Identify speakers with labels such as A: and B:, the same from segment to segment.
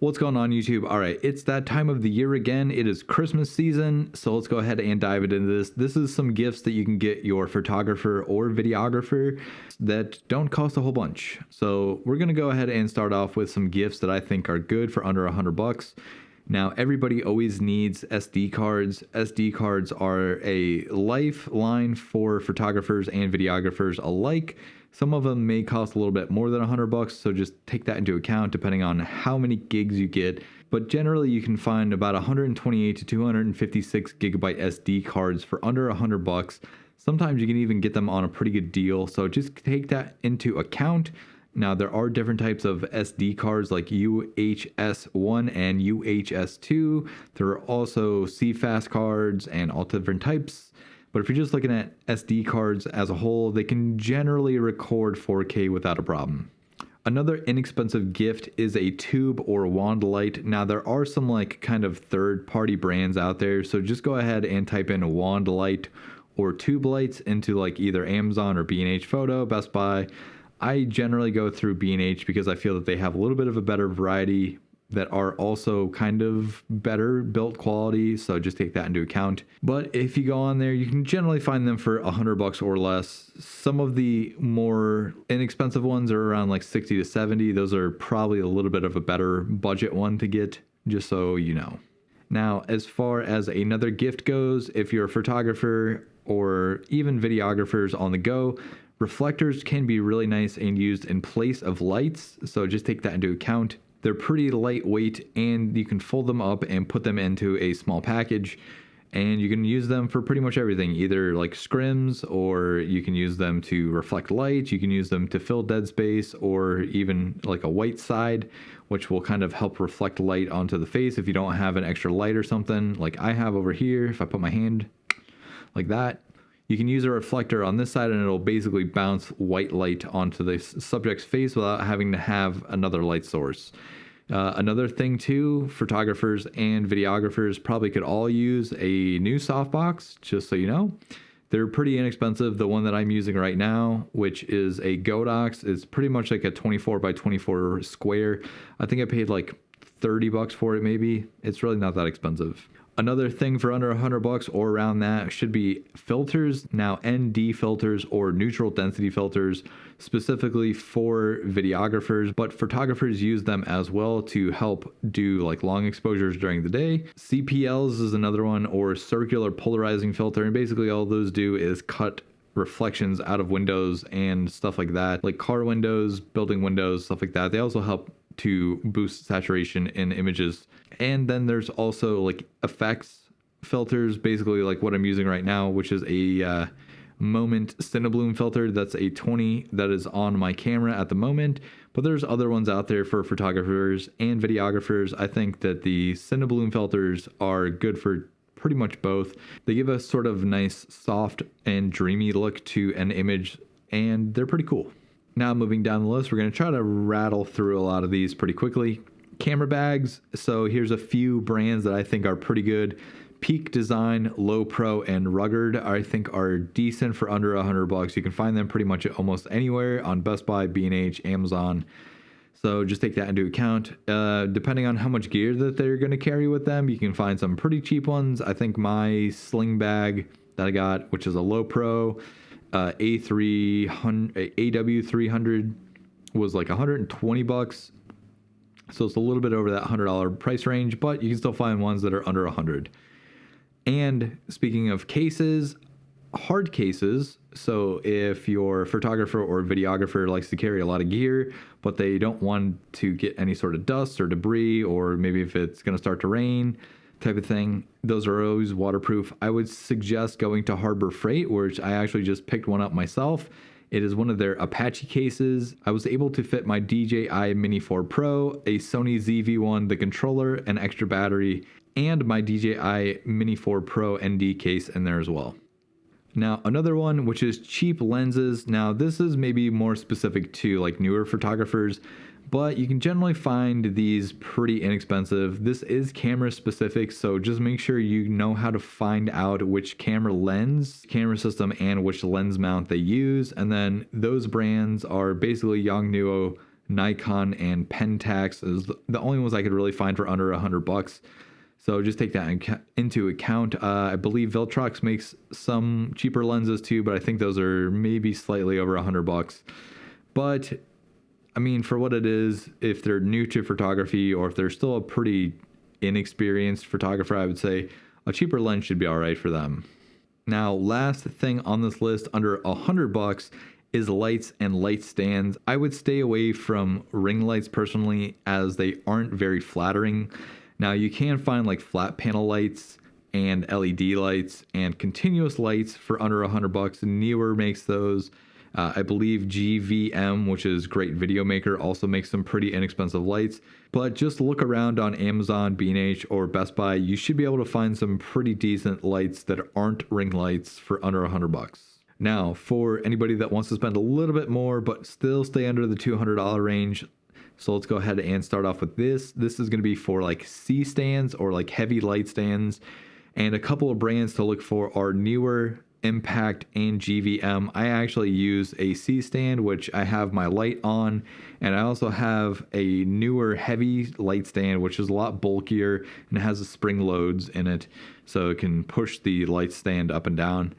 A: What's going on, YouTube? All right, it's that time of the year again. It is Christmas season, so let's go ahead and dive into this. This is some gifts that you can get your photographer or videographer that don't cost a whole bunch. So we're gonna go ahead and start off with some gifts that I think are good for under $100. Now, everybody always needs SD cards. SD cards are a lifeline for photographers and videographers alike. Some of them may cost a little bit more than $100, so just take that into account depending on how many gigs you get. But generally, you can find about 128 to 256 gigabyte SD cards for under $100. Sometimes you can even get them on a pretty good deal, so just take that into account. Now, there are different types of SD cards like UHS-1 and UHS-2. There are also CFast cards and all different types. But if you're just looking at SD cards as a whole, they can generally record 4K without a problem. Another inexpensive gift is a tube or wand light. Now, there are some like kind of third-party brands out there, so just go ahead and type in wand light or tube lights into like either Amazon or B&H Photo, Best Buy. I generally go through B&H because I feel that they have a little bit of a better variety that are also kind of better built quality, so just take that into account. But if you go on there, you can generally find them for $100 or less. Some of the more inexpensive ones are around like 60 to 70. Those are probably a little bit of a better budget one to get, just so you know. Now, as far as another gift goes, if you're a photographer or even videographers on the go, reflectors can be really nice and used in place of lights, so just take that into account. They're pretty lightweight and you can fold them up and put them into a small package, and you can use them for pretty much everything, either like scrims, or you can use them to reflect light, you can use them to fill dead space, or even like a white side, which will kind of help reflect light onto the face if you don't have an extra light or something like I have over here. If I put my hand like that, you can use a reflector on this side and it'll basically bounce white light onto the subject's face without having to have another light source. Another thing too, photographers and videographers probably could all use a new softbox, just so you know. They're pretty inexpensive. The one that I'm using right now, which is a Godox, is pretty much like a 24 by 24 square. I think I paid like $30 for it maybe. It's really not that expensive. Another thing for under $100 or around that should be filters. Now, ND filters or neutral density filters, specifically for videographers, but photographers use them as well to help do like long exposures during the day. CPLs is another one, or circular polarizing filter, and basically all those do is cut reflections out of windows and stuff like that, like car windows, building windows, stuff like that. They also help to boost saturation in images. And then there's also like effects filters, basically like what I'm using right now, which is a Moment Cinebloom filter. That's a 20 that is on my camera at the moment, but there's other ones out there for photographers and videographers. I think that the Cinebloom filters are good for pretty much both. They give a sort of nice soft and dreamy look to an image, and they're pretty cool. Now, moving down the list, we're going to try to rattle through a lot of these pretty quickly. Camera bags. So here's a few brands that I think are pretty good. Peak Design, Low Pro, and Rugged I think are decent for under $100. You can find them pretty much almost anywhere on Best Buy, B&H, Amazon. So just take that into account. Depending on how much gear that they're going to carry with them, you can find some pretty cheap ones. I think my sling bag that I got, which is a Low Pro, AW300 was like $120, so it's a little bit over that $100 price range, but you can still find ones that are under $100. And speaking of cases, hard cases, so if your photographer or videographer likes to carry a lot of gear but they don't want to get any sort of dust or debris, or maybe if it's going to start to rain type of thing, those are always waterproof. I would suggest going to Harbor Freight, which I actually just picked one up myself. It is one of their Apache cases. I was able to fit my DJI Mini 4 Pro, a Sony ZV-1, the controller, an extra battery, and my DJI Mini 4 Pro ND case in there as well. Now, another one, which is cheap lenses. Now, this is maybe more specific to like newer photographers, but you can generally find these pretty inexpensive. This is camera specific, so just make sure you know how to find out which camera lens, camera system, and which lens mount they use. And then those brands are basically Yongnuo, Nikon and Pentax is the only ones I could really find for under $100. So just take that into account. I believe Viltrox makes some cheaper lenses too, but I think those are maybe slightly over $100. But I mean, for what it is, if they're new to photography or if they're still a pretty inexperienced photographer, I would say a cheaper lens should be all right for them. Now, last thing on this list under $100 is lights and light stands. I would stay away from ring lights personally, as they aren't very flattering. Now, you can find like flat panel lights and LED lights and continuous lights for under $100. Neewer makes those. I believe GVM, which is Great Video Maker, also makes some pretty inexpensive lights. But just look around on Amazon, B&H, or Best Buy. You should be able to find some pretty decent lights that aren't ring lights for under $100. Now, for anybody that wants to spend a little bit more but still stay under the $200 range, so let's go ahead and start off with this. This is going to be for like C stands or like heavy light stands. And a couple of brands to look for are Neewer, Impact, and GVM. I actually use a C stand, which I have my light on, and I also have a Neewer heavy light stand, which is a lot bulkier and has the spring loads in it, so it can push the light stand up and down.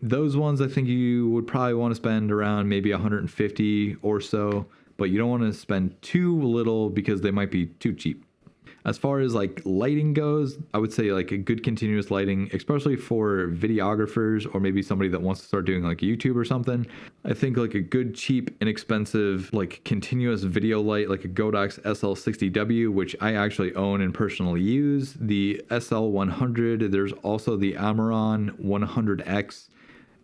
A: Those ones I think you would probably want to spend around maybe $150 or so, but you don't want to spend too little because they might be too cheap. As far as like lighting goes, I would say like a good continuous lighting, especially for videographers or maybe somebody that wants to start doing like YouTube or something. I think like a good, cheap, inexpensive, like continuous video light, like a Godox SL60W, which I actually own and personally use. The SL100, there's also the Amaron 100X.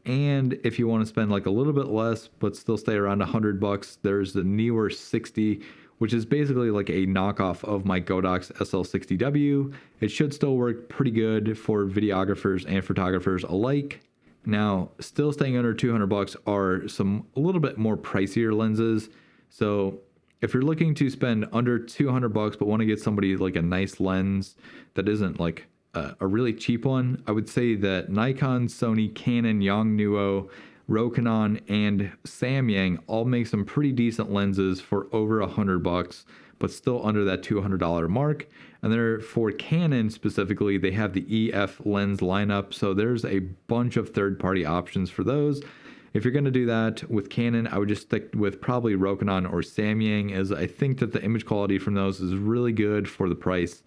A: And if you want to spend like a little bit less, but still stay around $100, there's the Neewer 60, which is basically like a knockoff of my Godox SL60W. It should still work pretty good for videographers and photographers alike. Now, still staying under $200 are some a little bit more pricier lenses. So if you're looking to spend under $200 but want to get somebody like a nice lens that isn't like a really cheap one, I would say that Nikon, Sony, Canon, Yongnuo, Rokinon, and Samyang all make some pretty decent lenses for over $100, but still under that $200 mark. And there, for Canon specifically, they have the EF lens lineup, so there's a bunch of third-party options for those. If you're going to do that with Canon, I would just stick with probably Rokinon or Samyang, as I think that the image quality from those is really good for the price.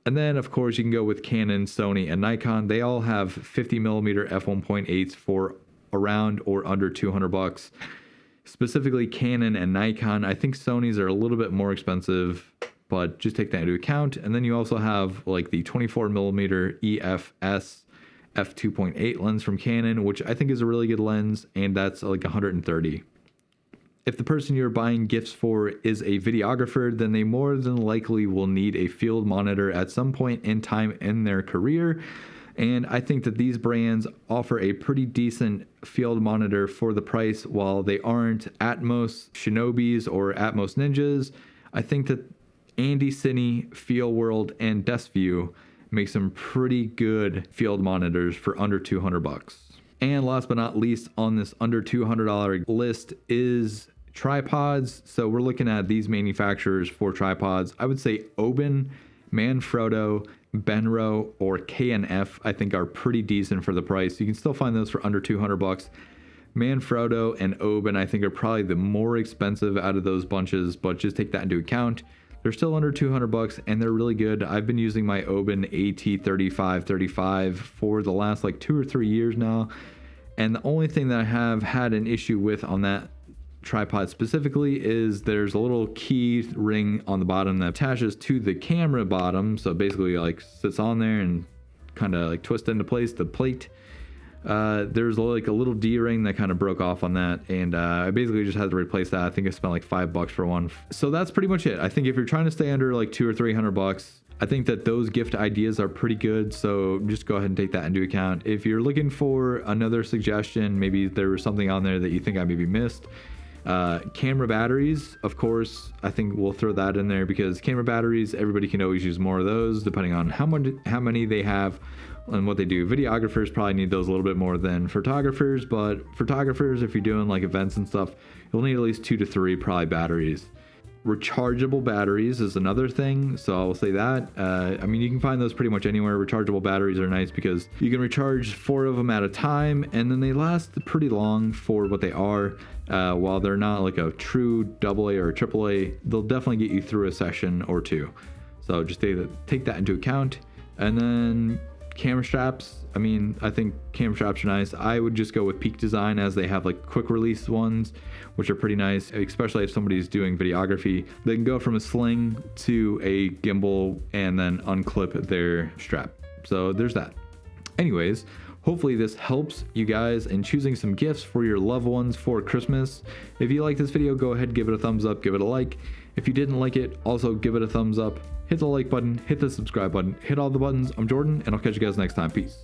A: And then, of course, you can go with Canon, Sony, and Nikon. They all have 50mm f1.8s for around or under $200. Specifically Canon and Nikon. I think Sony's are a little bit more expensive, but just take that into account. And then you also have like the 24mm EFS f2.8 lens from Canon, which I think is a really good lens, and that's like $130. If the person you're buying gifts for is a videographer, then they more than likely will need a field monitor at some point in time in their career. And I think that these brands offer a pretty decent field monitor for the price. While they aren't Atmos Shinobis or Atmos Ninjas, I think that Andy Cine, Feel World, and DeskView make some pretty good field monitors for under $200. And last but not least on this under $200 list is tripods. So we're looking at these manufacturers for tripods. I would say Oben, Manfrotto, Benro, or K&F I think are pretty decent for the price. You can still find those for under $200. Manfrotto and Oben I think are probably the more expensive out of those bunches, but just take that into account. They're still under $200 and they're really good. I've been using my Oben AT3535 for the last like 2 or 3 years now. And the only thing that I have had an issue with on that tripod specifically is there's a little key ring on the bottom that attaches to the camera bottom. So basically like sits on there and kind of like twists into place the plate. There's like a little D-ring that kind of broke off on that, and I basically just had to replace that. I think I spent like $5 for one. So that's pretty much it. I think if you're trying to stay under like $200 or $300, I think that those gift ideas are pretty good. So just go ahead and take that into account. If you're looking for another suggestion, maybe there was something on there that you think I maybe missed, Camera batteries, of course, I think we'll throw that in there, because camera batteries, everybody can always use more of those depending on how many they have and what they do. Videographers probably need those a little bit more than photographers, but photographers, if you're doing like events and stuff, you'll need at least 2 to 3 probably batteries. Rechargeable batteries is another thing, so I'll say that. I mean, you can find those pretty much anywhere. Rechargeable batteries are nice because you can recharge 4 of them at a time, and then they last pretty long for what they are. While they're not like a true AA or a AAA, they'll definitely get you through a session or two. So just take that into account. And then camera straps, I mean, I think camera straps are nice. I would just go with Peak Design, as they have like quick release ones, which are pretty nice, especially if somebody's doing videography. They can go from a sling to a gimbal and then unclip their strap. So there's that. Anyways, hopefully this helps you guys in choosing some gifts for your loved ones for Christmas. If you like this video, go ahead, give it a thumbs up, give it a like. If you didn't like it, also give it a thumbs up. Hit the like button, hit the subscribe button, hit all the buttons. I'm Jordan, and I'll catch you guys next time. Peace.